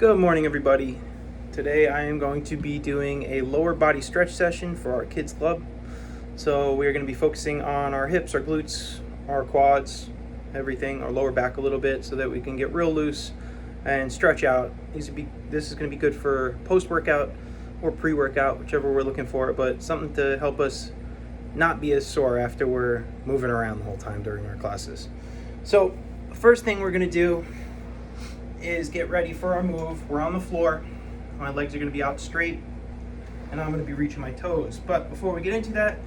Good morning, everybody. Today I am going to be doing a lower body stretch session for our kids club. So we're going to be focusing on our hips, our glutes, our quads, everything, our lower back a little bit so that we can get real loose and stretch out. This is going to be good for post-workout or pre-workout, whichever we're looking for, but something to help us not be as sore after we're moving around the whole time during our classes. So first thing we're going to do is get ready for our move. We're on the floor. My legs are going to be out straight and I'm going to be reaching my toes. But before we get into that,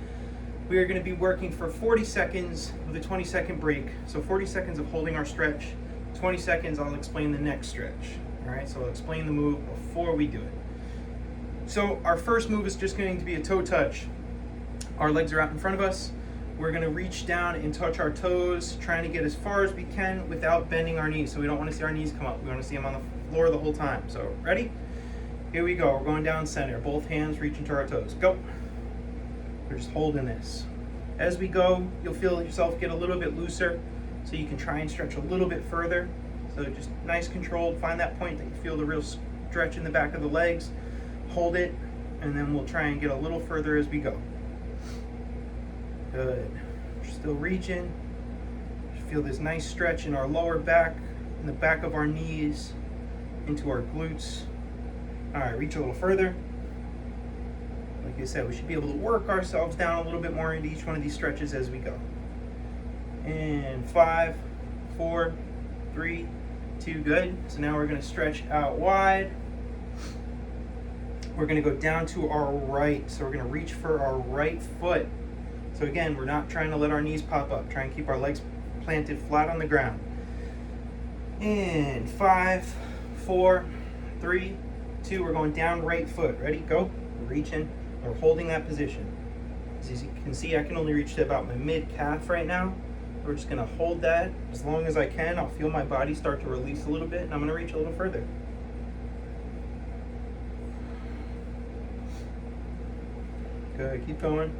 we are going to be working for 40 seconds with a 20-second break. So 40 seconds of holding our stretch, 20 seconds I'll explain the next stretch. All right, so I'll explain the move before we do it. So our first move is just going to be a toe touch. Our legs are out in front of us. We're going to reach down and touch our toes, trying to get as far as we can without bending our knees. So we don't want to see our knees come up. We want to see them on the floor the whole time. So ready? Here we go. We're going down center. Both hands reaching to our toes. Go. We're just holding this. As we go, you'll feel yourself get a little bit looser, so you can try and stretch a little bit further. So just nice controlled. Find that point that you feel the real stretch in the back of the legs. Hold it, and then we'll try and get a little further as we go. Good. We're still reaching. Feel this nice stretch in our lower back, in the back of our knees, into our glutes. All right, reach a little further. Like I said, we should be able to work ourselves down a little bit more into each one of these stretches as we go. And 5, 4, 3, 2, good. So now we're gonna stretch out wide. We're gonna go down to our right. So we're gonna reach for our right foot. So again, we're not trying to let our knees pop up. Try and keep our legs planted flat on the ground. And 5, 4, 3, 2, we're going down right foot. Ready? Go. We're reaching. We're holding that position. As you can see, I can only reach to about my mid-calf right now. We're just gonna hold that as long as I can. I'll feel my body start to release a little bit, and I'm gonna reach a little further. Good, keep going.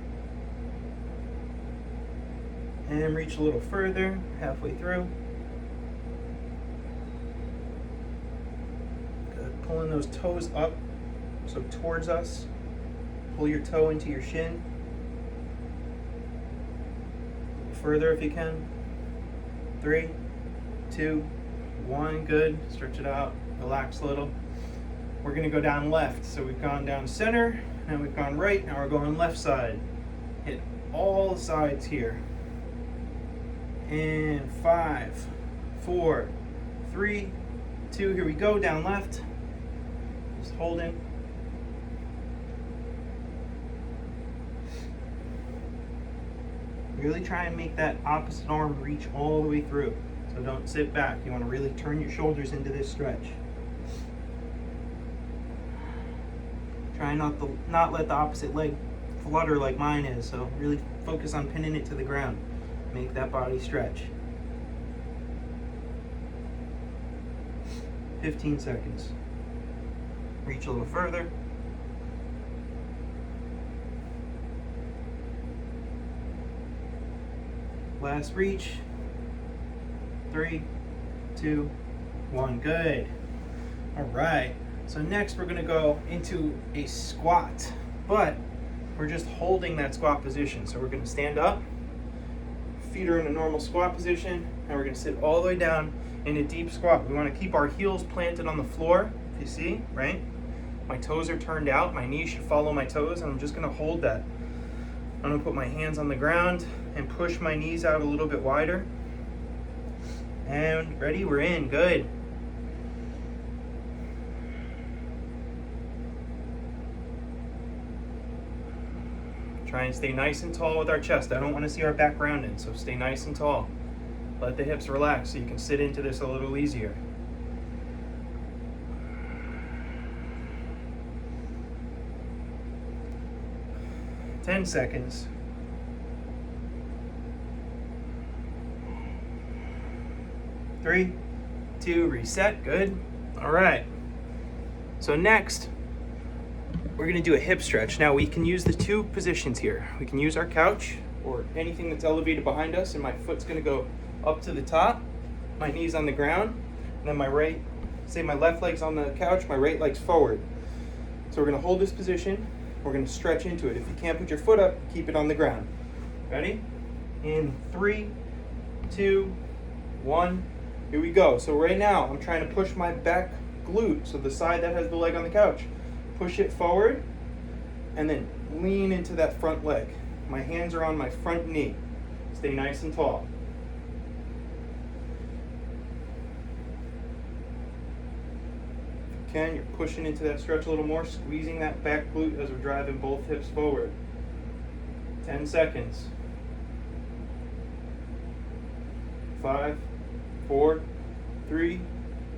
And reach a little further, halfway through. Good, pulling those toes up, so towards us. Pull your toe into your shin. A little further if you can. 3, 2, 1, good. Stretch it out, relax a little. We're gonna go down left. So we've gone down center, now we've gone right, now we're going left side. Hit all sides here. And 5, 4, 3, 2, here we go, down left. Just holding. Really try and make that opposite arm reach all the way through. So don't sit back. You want to really turn your shoulders into this stretch. Try not let the opposite leg flutter like mine is. So really focus on pinning it to the ground. Make that body stretch. 15 seconds. Reach a little further. Last reach. 3, 2, 1. Good. All right. So next we're going to go into a squat, but we're just holding that squat position. So we're going to stand up. Feet are in a normal squat position, and we're going to sit all the way down in a deep squat. We want to keep our heels planted on the floor, if you see, right? My toes are turned out, my knees should follow my toes, and I'm just going to hold that. I'm going to put my hands on the ground and push my knees out a little bit wider. And ready? We're in. Good. Try and stay nice and tall with our chest. I don't want to see our back rounded, so stay nice and tall. Let the hips relax so you can sit into this a little easier. Ten seconds. 3, 2, reset. Good. All right. So next, we're going to do a hip stretch. Now we can use the two positions here. We can use our couch or anything that's elevated behind us, and my foot's going to go up to the top, my knees on the ground, and then my right say my left leg's on the couch, my right leg's forward. So we're gonna hold this position, we're gonna stretch into it. If you can't put your foot up, keep it on the ground. Ready? In 3, 2, 1, here we go. So right now, I'm trying to push my back glute, so the side that has the leg on the couch. Push it forward, and then lean into that front leg. My hands are on my front knee. Stay nice and tall. If you can, you're pushing into that stretch a little more, squeezing that back glute as we're driving both hips forward. 10 seconds. 5, 4, 3,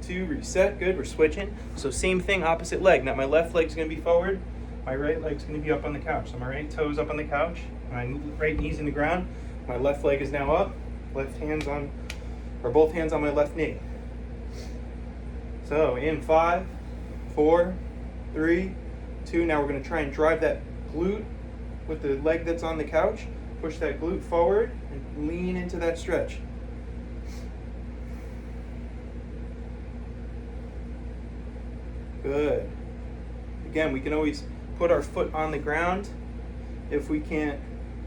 2, reset. Good, we're switching. So same thing, opposite leg. Now my left leg's gonna be forward, my right leg's gonna be up on the couch. So my right toe's up on the couch, my right knee's in the ground, my left leg is now up, both hands on my left knee. So in 5, 4, 3, 2, now we're gonna try and drive that glute with the leg that's on the couch. Push that glute forward and lean into that stretch. Good. Again, we can always put our foot on the ground if we can't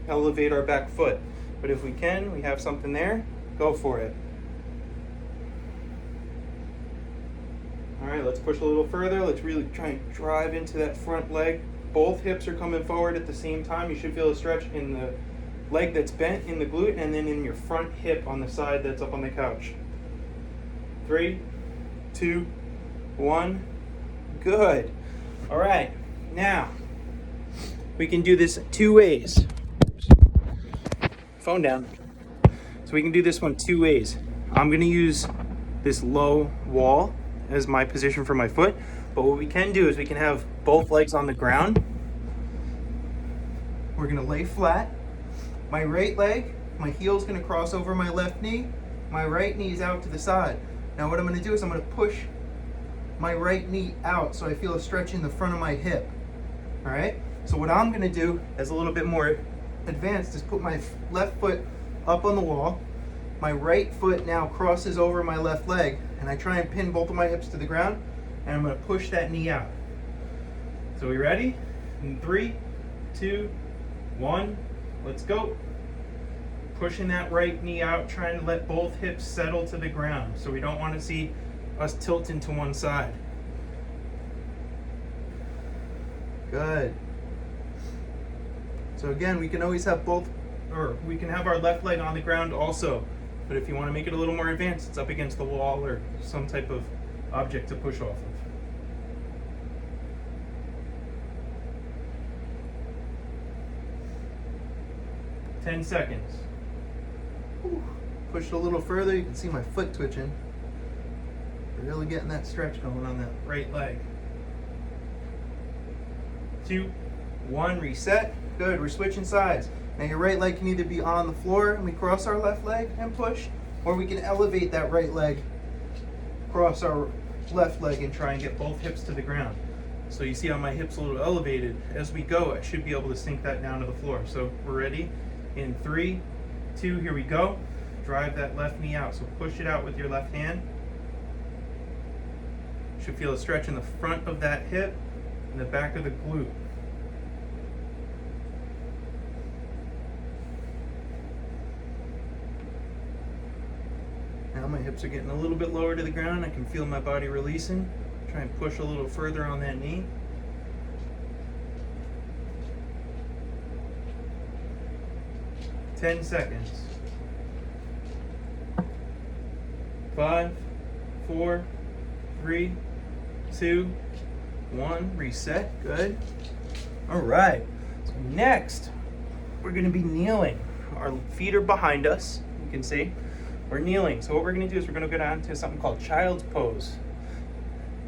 elevate our back foot. But if we can, we have something there, go for it. All right, let's push a little further. Let's really try and drive into that front leg. Both hips are coming forward at the same time. You should feel a stretch in the leg that's bent in the glute and then in your front hip on the side that's up on the couch. 3, 2, 1. Good. All right, now we can do this 2 ways. Phone down. So we can do this one 2 ways. I'm gonna use this low wall as my position for my foot, but what we can do is we can have both legs on the ground. We're gonna lay flat. My right leg, my heel's gonna cross over my left knee. My right knee is out to the side. Now what I'm gonna do is I'm gonna push my right knee out so I feel a stretch in the front of my hip. All right? So what I'm gonna do as a little bit more advanced is put my left foot up on the wall. My right foot now crosses over my left leg, and I try and pin both of my hips to the ground, and I'm gonna push that knee out. So we ready? In 3, 2, 1, let's go. Pushing that right knee out, trying to let both hips settle to the ground. So we don't want to see us tilting to one side. Good. So again, we can always have both, or we can have our left leg on the ground also. But if you want to make it a little more advanced, it's up against the wall or some type of object to push off of. Ten seconds. Push it a little further, you can see my foot twitching. Really getting that stretch going on that right leg. 2, 1, reset. Good, we're switching sides. Now your right leg can either be on the floor and we cross our left leg and push, or we can elevate that right leg, cross our left leg and try and get both hips to the ground. So you see how my hip's a little elevated. As we go, I should be able to sink that down to the floor. So we're ready. In 3, 2, here we go. Drive that left knee out. So push it out with your left hand. Should feel a stretch in the front of that hip and the back of the glute. Now my hips are getting a little bit lower to the ground. I can feel my body releasing. Try and push a little further on that knee. Ten seconds. 5, 4, 3, 2, 1, reset. Good. All right. So next, we're going to be kneeling. Our feet are behind us. You can see we're kneeling. So what we're going to do is we're going to go down to something called child's pose.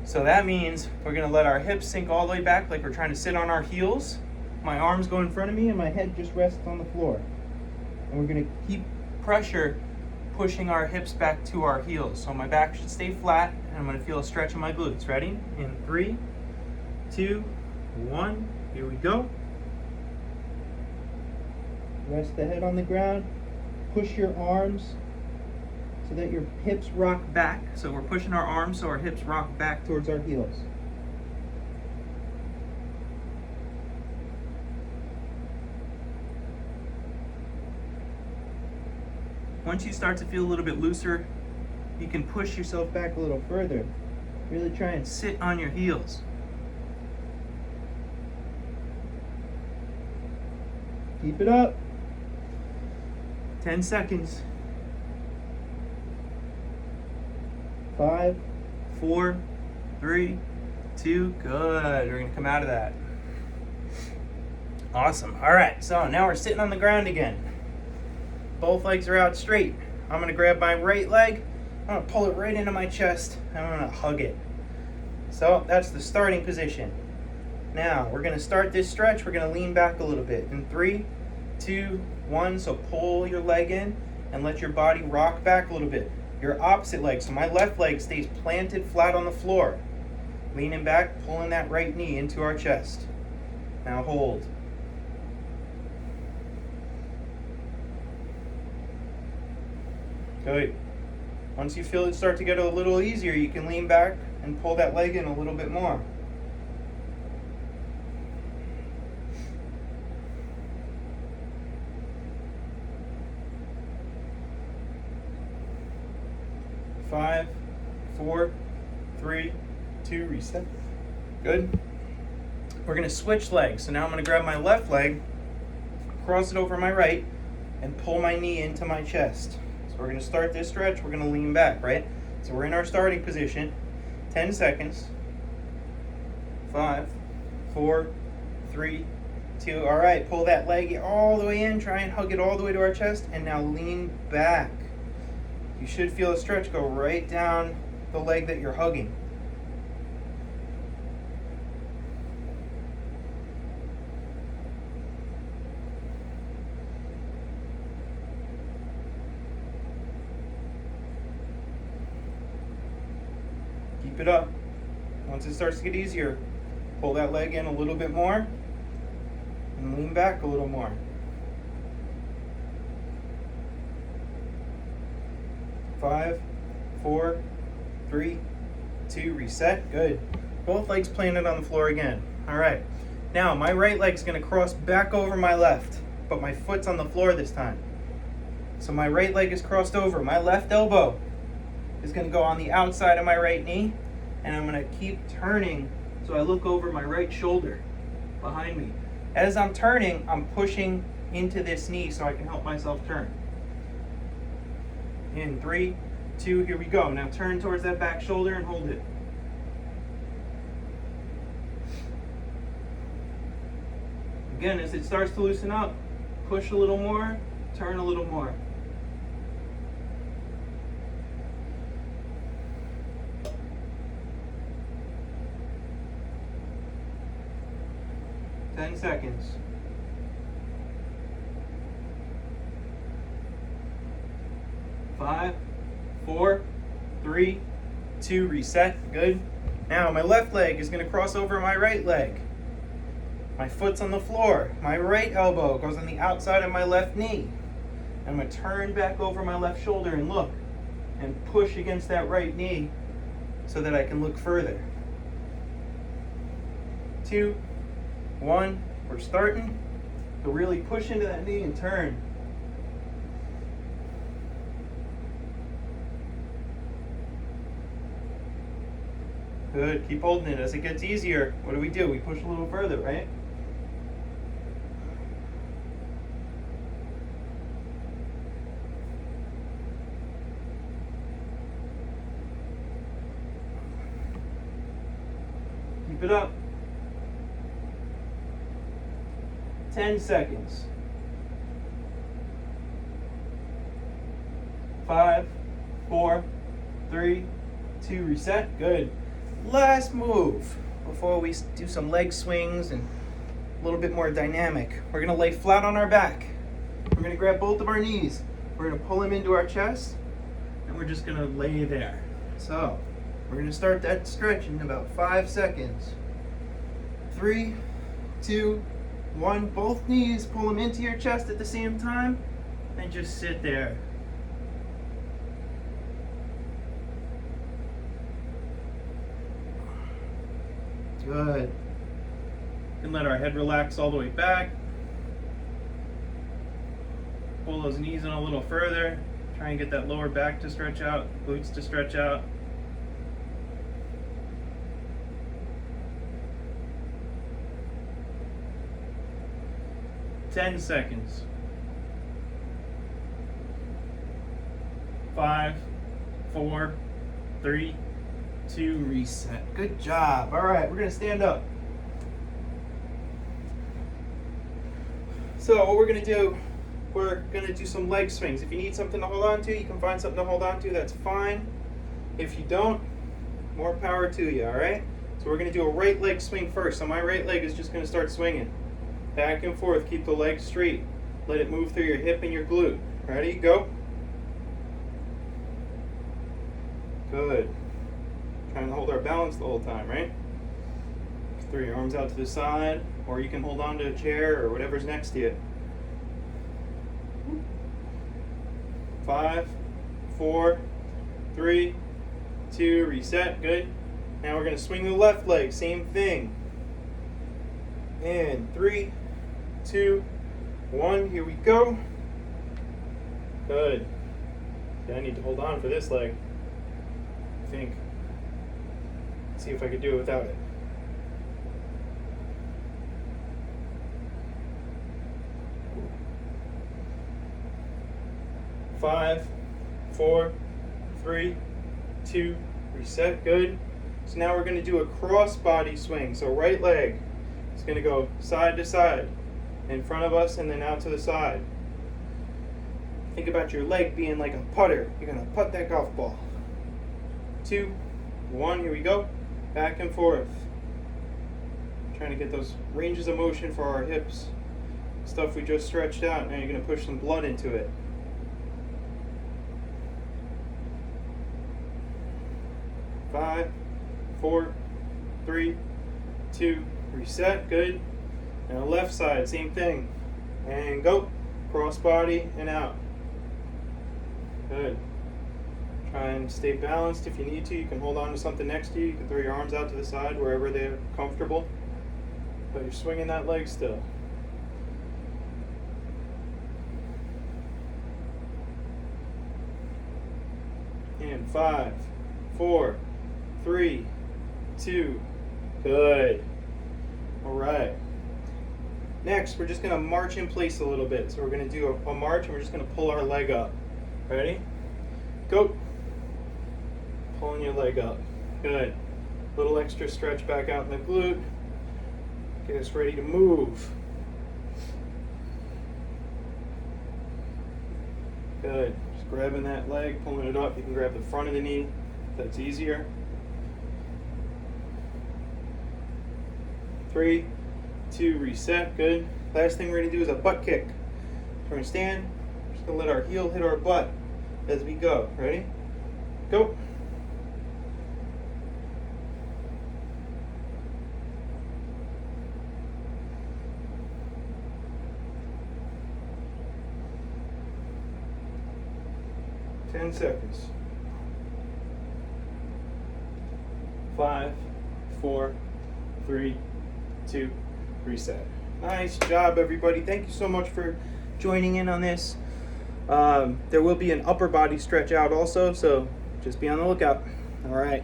So that means we're going to let our hips sink all the way back like we're trying to sit on our heels. My arms go in front of me and my head just rests on the floor. And we're going to keep pressure pushing our hips back to our heels. So my back should stay flat and I'm going to feel a stretch in my glutes. Ready? In 3, 2, 1, here we go. Rest the head on the ground. Push your arms so that your hips rock back. So we're pushing our arms so our hips rock back towards our heels. Once you start to feel a little bit looser, you can push yourself back a little further. Really try and sit on your heels. Keep it up. 10 seconds. 5, 4, 3, 2, good. We're gonna come out of that. Awesome. All right, so now we're sitting on the ground again. Both legs are out straight. I'm gonna grab my right leg, I'm gonna pull it right into my chest, and I'm gonna hug it. So that's the starting position. Now we're gonna start this stretch, we're gonna lean back a little bit. In 3, 2, 1, so pull your leg in and let your body rock back a little bit. Your opposite leg, so my left leg stays planted flat on the floor. Leaning back, pulling that right knee into our chest. Now hold. Good. Once you feel it start to get a little easier, you can lean back and pull that leg in a little bit more. Five, 4, 3, 2, reset. Good. We're going to switch legs. So now I'm going to grab my left leg, cross it over my right, and pull my knee into my chest. So we're going to start this stretch. We're going to lean back, right? So we're in our starting position. 10 seconds. 5, 4, 3, 2. All right, pull that leg all the way in. Try and hug it all the way to our chest. And now lean back. You should feel a stretch go right down the leg that you're hugging. Keep it up. Once it starts to get easier, pull that leg in a little bit more and lean back a little more. 5, 4, 3, 2, reset. Good. Both legs planted on the floor again. All right. Now my right leg's gonna cross back over my left, but my foot's on the floor this time. So my right leg is crossed over. My left elbow is gonna go on the outside of my right knee, and I'm gonna keep turning so I look over my right shoulder behind me. As I'm turning, I'm pushing into this knee so I can help myself turn. In 3, 2, here we go. Now turn towards that back shoulder and hold it. Again, as it starts to loosen up, push a little more, turn a little more. Ten seconds. 5, 4, 3, 2, reset. Good. Now my left leg is going to cross over my right leg. My foot's on the floor. My right elbow goes on the outside of my left knee. I'm going to turn back over my left shoulder and look and push against that right knee so that I can look further. 2, 1, we're starting. So really push into that knee and turn. Good, keep holding it. As it gets easier, what do? We push a little further, right? Keep it up. 10 seconds. 5, 4, 3, 2, reset. Good. Last move before we do some leg swings and a little bit more dynamic. We're going to lay flat on our back. We're going to grab both of our knees. We're going to pull them into our chest, and we're just going to lay there. So we're going to start that stretch in about 5 seconds. 3, 2, 1. Both knees, pull them into your chest at the same time, and just sit there. Good. And let our head relax all the way back. Pull those knees in a little further. Try and get that lower back to stretch out, glutes to stretch out. Ten seconds. 5, 4, 3, 2, reset. Good job. All right, we're gonna stand up. So what we're gonna do, we're gonna do some leg swings. If you need something to hold on to, you can find something to hold on to, that's fine. If you don't, more power to you, all right? So we're gonna do a right leg swing first. So my right leg is just gonna start swinging. Back and forth, keep the leg straight. Let it move through your hip and your glute. Ready, go. Good. Trying to hold our balance the whole time, right? Throw your arms out to the side, or you can hold on to a chair or whatever's next to you. 5, 4, 3, 2, reset, good. Now we're gonna swing the left leg, same thing. And 3, 2, 1, here we go. Good. Okay, I need to hold on for this leg, I think. Let's see if I could do it without it. Five, 4, 3, 2, reset, good. So now we're gonna do a cross body swing. So right leg is gonna go side to side, in front of us and then out to the side. Think about your leg being like a putter. You're gonna putt that golf ball. 2, 1, here we go. Back and forth. Trying to get those ranges of motion for our hips. Stuff we just stretched out. Now you're gonna push some blood into it. 5, 4, 3, 2, reset, good. Now left side, same thing. And go. Cross body and out. Good. Try and stay balanced if you need to. You can hold on to something next to you. You can throw your arms out to the side wherever they're comfortable. But you're swinging that leg still. And 5, 4, 3, 2, good. All right. Next, we're just gonna march in place a little bit. So we're gonna do a march and we're just gonna pull our leg up. Ready? Go. Pulling your leg up. Good. Little extra stretch back out in the glute. Get us ready to move. Good. Just grabbing that leg, pulling it up. You can grab the front of the knee if that's easier. 3, 2, reset. Good. Last thing we're going to do is a butt kick. So we're going to stand. We're just going to let our heel hit our butt as we go. Ready? Go. Ten seconds. 5, 4, 3, 2, reset. Nice job, everybody. Thank you so much for joining in on this. There will be an upper body stretch out also, so just be on the lookout. All right.